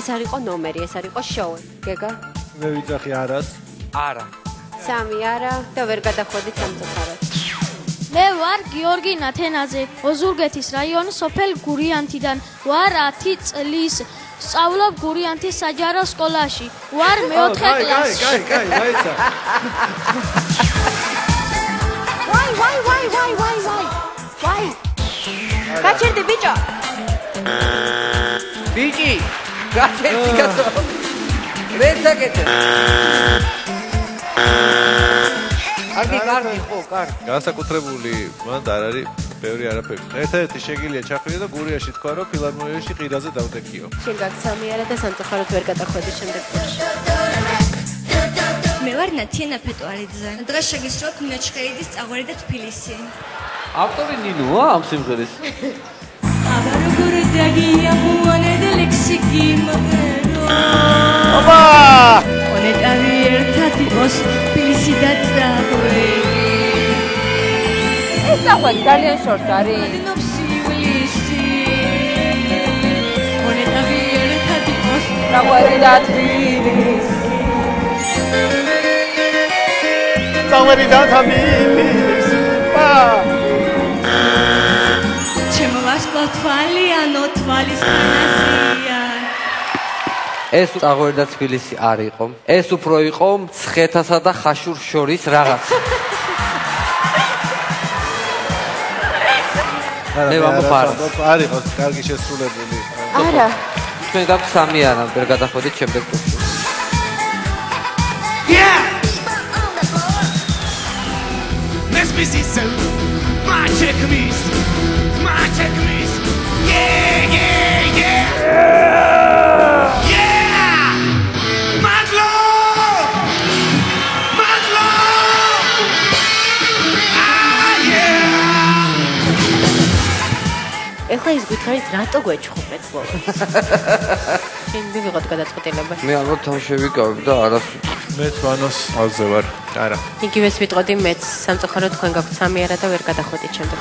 ეს არ იყო ნომერი, ეს არ იყო შოუ. გეგა? მე ვიძახი არას. არა. 3 არა და ვერ გადახვედით სამწუხაროდ. მე ვარ გიორგი ნათენაძე, ოზურგეთის რაიონის სოფელ გურიანთიდან. ვარ 10 წლის. სწავლობ გურიანთის საჯარო სკოლაში. ვარ მეოთხე კლასში. კაი, დაიცა. ვაი. გაჩერდი ბიჭო. ბიჭი, გაჩერდი კაცო. რეცაკეთე. კარგი, ხო, კარგი. განსაკუთრებული მანდ არ არის ბევრი არაფერი. ერთ-ერთი შეგიძლია ჩახვიდე და გურიაში თქვა რომ ფილარმონიაში ყირაზე დავდექიო. შენ გაქცამი არა და სამწუხაროდ ვერ გადახვედი შემდეგ წელს. მე ვარ ნათიანა ფეტუარიძე. დღეს შეგისროთ მეჩხეიდის წაღვერი და თბილისი. ავტორი ნინოა ამ სიმღერის? აბა როგორ დაგია ბუანე ლექსიკი მაგერო. აბა! ონეტავი ერთად იყოს თბილისი და წაღვერი. ეს წაღვერი ძალიან შორს არის. ონეტავი ერთად იყოს წაღვერი და თბილისი. წაღვერი და თბილისი. ჩემო ვარსკვლავ თვალიანო თვალისთანაზია. ეს წაღვერი და თბილისი არ იყო. ეს უფრო იყო მცხეთასა და ხაშურს შორის რაღაც. მე ვამბობ არ იყოს კარგი შესრულებული. არა. ჩვენ გაქვს 3 არა, ვერ გადახვედით შემდეგ ტურში. ეხლა ის გითხარით რატო გვეჩხუბეთ ბოლოს? შენ მივიღოთ გადაწყვეტილება. მე ალბათ თავში ვიკავებ და არას მეც ვანოს ალზე ვარ. არა. იგივეს ვიტყოდი მეც სამწუხაროდ თქვენ გაქვთ 3 არა და ვერ გადახვედით შემდეგ.